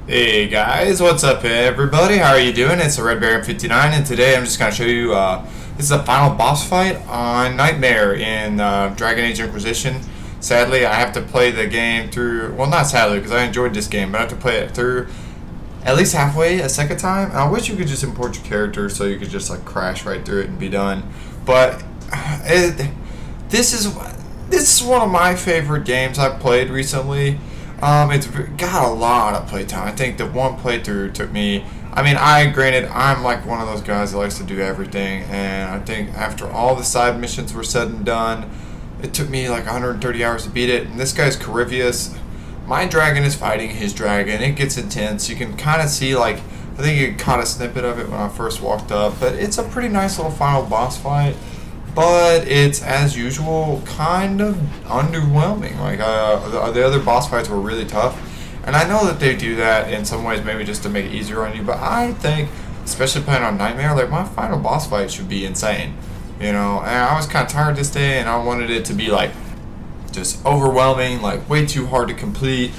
Hey guys, what's up everybody? How are you doing? It's the Red Baron 59 and today I'm just going to show you this is the final boss fight on Nightmare in Dragon Age Inquisition. Sadly, I have to play the game through, well not sadly because I enjoyed this game, but I have to play it through at least halfway a second time. I wish you could just import your character so you could just like crash right through it and be done. But this is one of my favorite games I've played recently. It's got a lot of playtime. I think the one playthrough took me, granted, I'm like one of those guys that likes to do everything, and I think after all the side missions were said and done, it took me like 130 hours to beat it. And this guy's Corypheus. My dragon is fighting his dragon. It gets intense. You can kind of see, like, I think you caught a snippet of it when I first walked up, but it's a pretty nice little final boss fight. But it's, as usual, kind of underwhelming. Like, the other boss fights were really tough. And I know that they do that in some ways, maybe just to make it easier on you. But I think, especially playing on Nightmare, like, my final boss fight should be insane. You know, and I was kind of tired this day, and I wanted it to be, like, just overwhelming, like, way too hard to complete.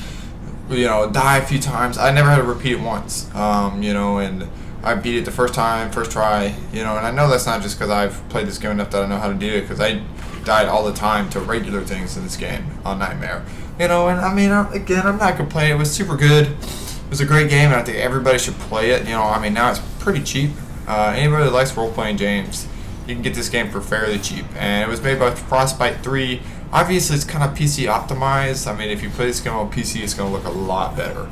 You know, die a few times. I never had to repeat it once, you know, and I beat it the first time, first try, you know, and I know that's not just because I've played this game enough that I know how to do it, because I died all the time to regular things in this game on Nightmare, you know, and I mean, again, I'm not complaining. It was super good. It was a great game, and I think everybody should play it, you know. I mean, now it's pretty cheap. Anybody that likes role-playing games, you can get this game for fairly cheap, and it was made by Frostbite 3. Obviously, it's kind of PC optimized. I mean, if you play this game on PC, it's going to look a lot better.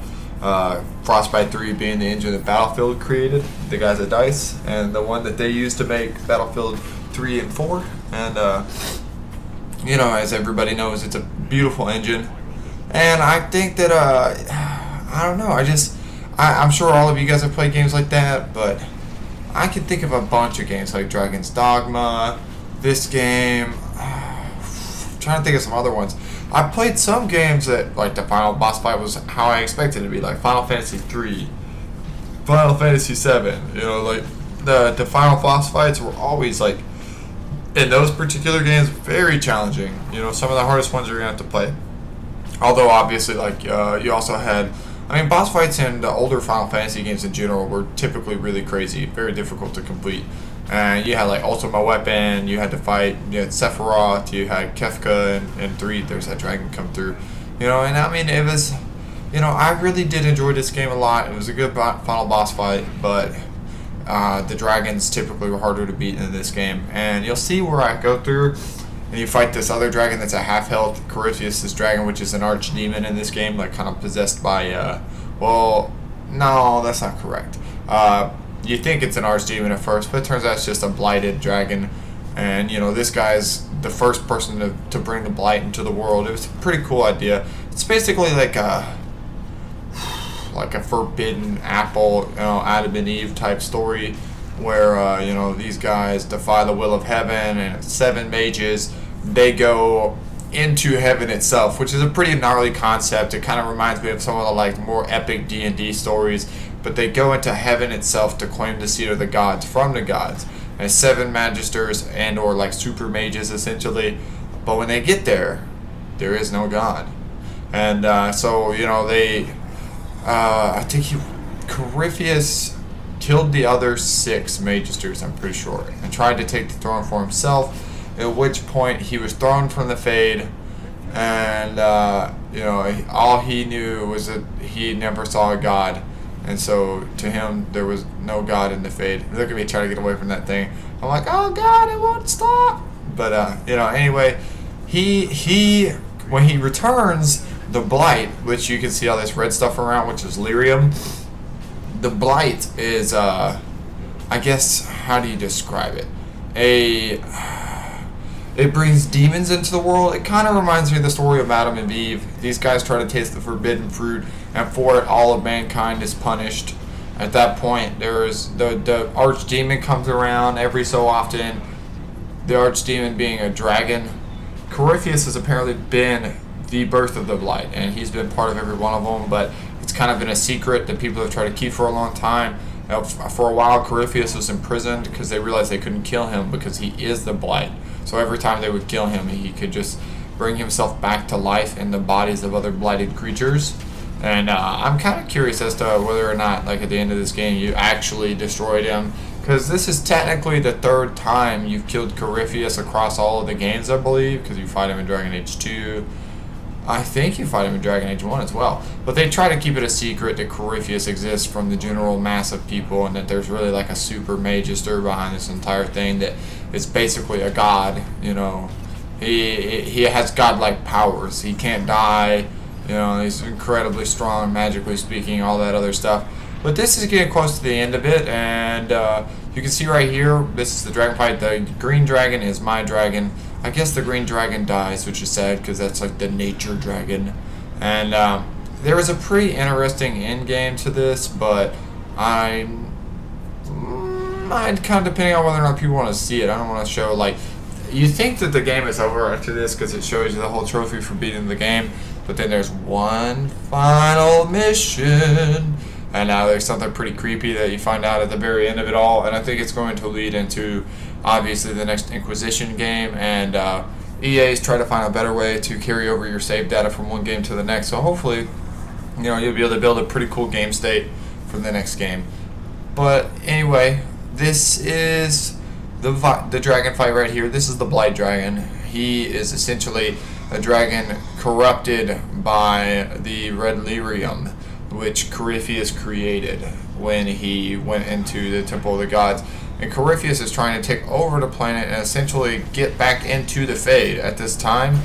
Frostbite 3 being the engine that Battlefield created, the guys at DICE, and the one that they used to make Battlefield 3 and 4. And, you know, as everybody knows, it's a beautiful engine. And I think that, I don't know, I'm sure all of you guys have played games like that, but I can think of a bunch of games like Dragon's Dogma, this game, I'm trying to think of some other ones. I played some games that, like, the final boss fight was how I expected it to be, like Final Fantasy 3, Final Fantasy 7, you know, like, the final boss fights were always, like, in those particular games, very challenging, you know, some of the hardest ones you're going to have to play. Although, obviously, like, you also had, I mean, boss fights in the older Final Fantasy games in general were typically really crazy, very difficult to complete. And you had like Ultima Weapon, you had to fight, you had Sephiroth, you had Kefka, and 3, there's that dragon come through. You know, and I mean, it was, you know, I really did enjoy this game a lot. It was a good final boss fight, but the dragons typically were harder to beat in this game. And you'll see where I go through, and you fight this other dragon that's at half health, Corypheus, this dragon, which is an archdemon in this game, like kind of possessed by, well, no, that's not correct. You think it's an archdemon at first, but it turns out it's just a blighted dragon. And, you know, this guy's the first person to bring the blight into the world. It was a pretty cool idea. It's basically like a forbidden apple, you know, Adam and Eve type story where, you know, these guys defy the will of heaven, and 7 mages, they go into heaven itself, which is a pretty gnarly concept. It kind of reminds me of some of the, like, more epic D&D stories. But they go into heaven itself to claim the seat of the gods from the gods. And 7 magisters and or like super mages essentially. But when they get there, there is no god. And so, you know, they, I think Corypheus killed the other 6 magisters, I'm pretty sure, and tried to take the throne for himself. At which point he was thrown from the Fade. And, you know, all he knew was that he never saw a god. And so, to him, there was no God in the Fade. Look at me trying to get away from that thing. I'm like, oh God, it won't stop. But, you know, anyway, when he returns the Blight, which you can see all this red stuff around, which is lyrium. The Blight is, I guess, how do you describe it? It brings demons into the world. It kind of reminds me of the story of Adam and Eve. These guys try to taste the forbidden fruit, and for it, all of mankind is punished. At that point, there is the archdemon comes around every so often. The archdemon being a dragon. Corypheus has apparently been the birth of the Blight, and he's been part of every one of them, but it's kind of been a secret that people have tried to keep for a long time. For a while, Corypheus was imprisoned because they realized they couldn't kill him because he is the Blight. So every time they would kill him, he could just bring himself back to life in the bodies of other blighted creatures. And I'm kind of curious as to whether or not, like, at the end of this game, you actually destroyed him. Because this is technically the third time you've killed Corypheus across all of the games, I believe. Because you fight him in Dragon Age 2. I think you fight him in Dragon Age 1 as well. But they try to keep it a secret that Corypheus exists from the general mass of people. And that there's really like a super magister behind this entire thing. That is basically a god, you know. He has godlike powers. He can't die. You know, he's incredibly strong, magically speaking, all that other stuff. But this is getting close to the end of it, and you can see right here, this is the dragon fight. The green dragon is my dragon. I guess the green dragon dies, which is sad, because that's like the nature dragon. And there is a pretty interesting end game to this, but I'm kind of depending on whether or not people want to see it. I don't want to show, like, you think that the game is over after this, because it shows you the whole trophy for beating the game. But then there's one final mission, and now there's something pretty creepy that you find out at the very end of it all, and I think it's going to lead into, obviously, the next Inquisition game, and EA's trying to find a better way to carry over your save data from one game to the next, so hopefully, you know, you'll be able to build a pretty cool game state for the next game. But anyway, this is the dragon fight right here. This is the Blight Dragon. He is essentially a dragon corrupted by the red lyrium, which Corypheus created when he went into the Temple of the Gods. And Corypheus is trying to take over the planet and essentially get back into the Fade at this time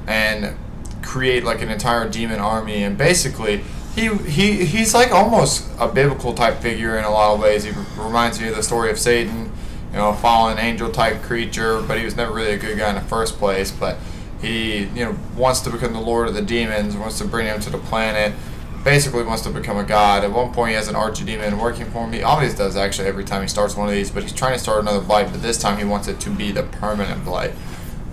and create like an entire demon army. And basically, he's like almost a biblical type figure in a lot of ways. He reminds me of the story of Satan, you know, a fallen angel type creature, but he was never really a good guy in the first place. But he, you know, wants to become the lord of the demons, wants to bring him to the planet, basically wants to become a god. At one point he has an archdemon working for him. He always does, actually, every time he starts one of these, but he's trying to start another blight, but this time he wants it to be the permanent blight.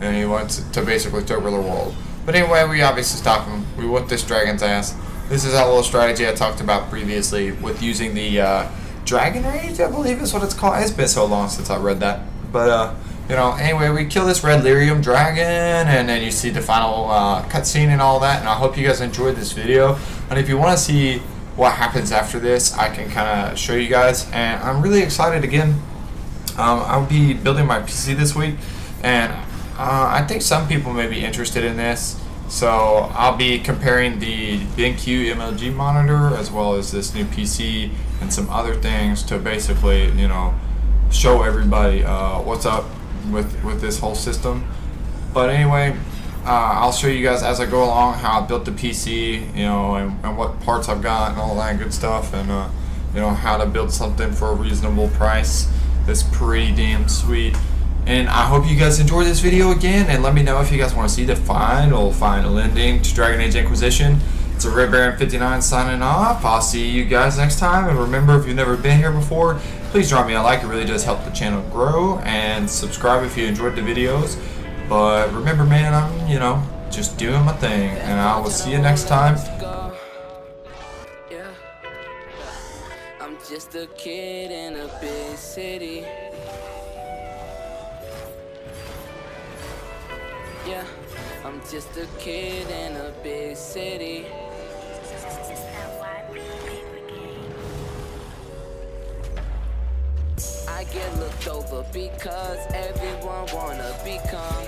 And he wants to basically take over the world. But anyway, we obviously stop him. We whoop this dragon's ass. This is that little strategy I talked about previously with using the Dragon Rage, I believe is what it's called. It's been so long since I read that. But, you know, anyway, we kill this red lyrium dragon, and then you see the final cutscene and all that, and I hope you guys enjoyed this video. And if you want to see what happens after this, I can kind of show you guys, and I'm really excited again. I'll be building my PC this week, and I think some people may be interested in this, so I'll be comparing the BenQ MLG monitor as well as this new PC and some other things to basically, you know, show everybody what's up with this whole system. But anyway, I'll show you guys as I go along how I built the PC, you know, and what parts I've got and all that good stuff, and you know, how to build something for a reasonable price that's pretty damn sweet. And I hope you guys enjoyed this video again, and let me know if you guys want to see the final ending to Dragon Age Inquisition. It's a Red Baron 59 signing off. I'll see you guys next time, and remember, if you've never been here before, please drop me a like. It really does help the channel grow, and subscribe if you enjoyed the videos. But remember, man, I'm, you know, just doing my thing, and I will see you next time. I'm just a kid in a big city. Yeah, I'm just a kid in a big city. I get looked over because everyone wanna become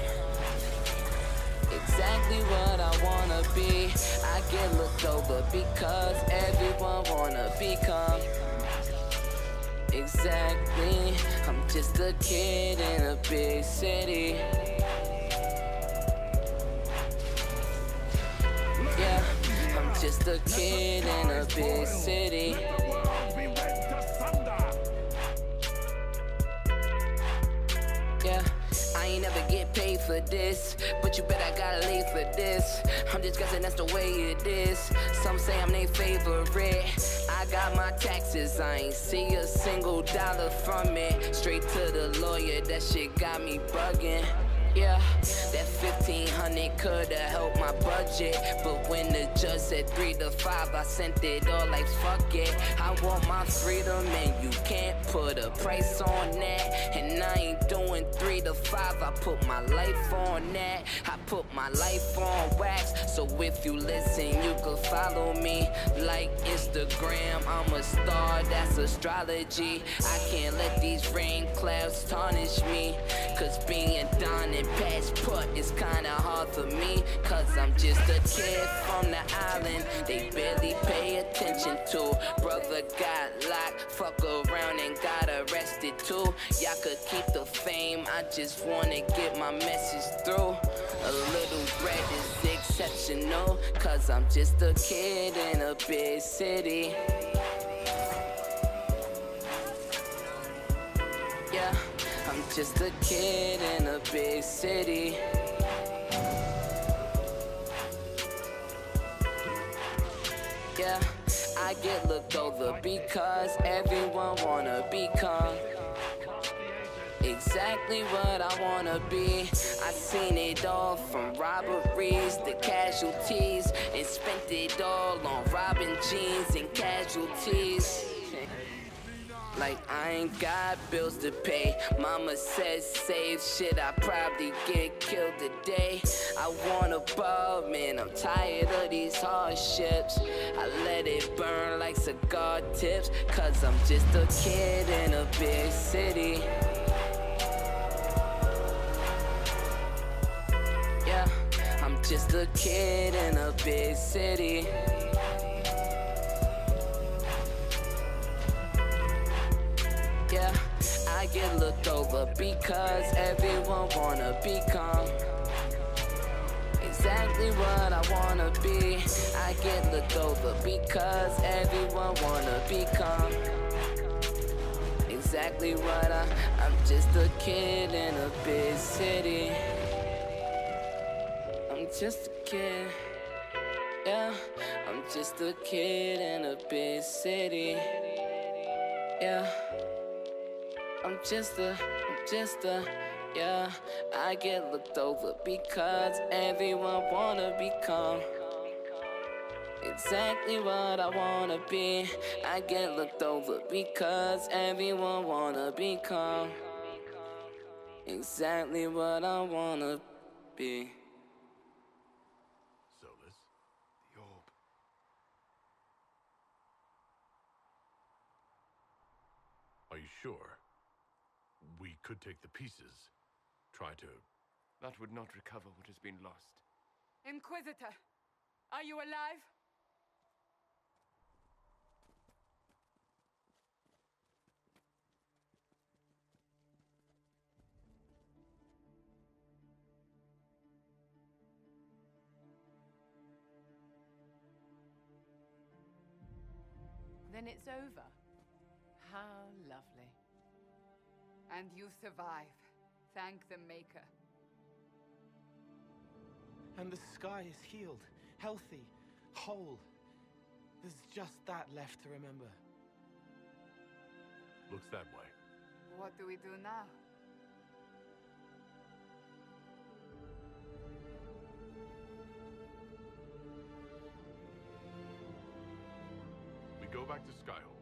exactly what I wanna be. I get looked over because everyone wanna become exactly. I'm just a kid in a big city. Yeah, I'm just a kid in a big city. Yeah, I ain't never get paid for this, but you bet I gotta leave for this. I'm just guessing that's the way it is. Some say I'm their favorite. I got my taxes, I ain't see a single dollar from it. Straight to the lawyer, that shit got me bugging. Yeah, that 1500 coulda helped my budget, but when the judge said 3 to 5, I sent it all like fuck it. I want my freedom and you can't put a price on that. And I ain't doing 3 to 5, I put my life on that. I put my life on wax, so if you listen, you could follow me like Instagram. I'm a star, that's astrology. I can't let these rain clouds tarnish me, cause being Don and Passport is kinda hard for me, cause I'm just a kid from the island they barely pay attention to. Brother got locked, fuck around and got arrested too. Y'all could keep the fame, I just wanna get my message through. A little bread is exceptional, cause I'm just a kid in a big city. Yeah, I'm just a kid in a big city. Yeah, I get looked over because everyone wanna become exactly what I wanna be. I seen it all from robberies to casualties, and spent it all on robbing jeans and casualties. Like I ain't got bills to pay. Mama says save shit, I probably get killed today. I wanna ball, man, I'm tired of these hardships. I let it burn like cigar tips, cause I'm just a kid in a big city. Yeah, I'm just a kid in a big city. Yeah, I get looked over because everyone wanna become exactly what I wanna be. I get looked over because everyone wanna become exactly what I'm just a kid in a big city. I'm just a kid. Yeah, I'm just a kid in a big city. Yeah, I'm just a, yeah, I get looked over because everyone wanna become exactly what I wanna be. I get looked over because everyone wanna become exactly what I wanna be. Solus, the orb. Are you sure? We could take the pieces. Try to... That would not recover what has been lost. Inquisitor, are you alive? Then it's over. How lovely. And you survive. Thank the Maker. And the sky is healed, healthy, whole. There's just that left to remember. Looks that way. What do we do now? We go back to Skyhold.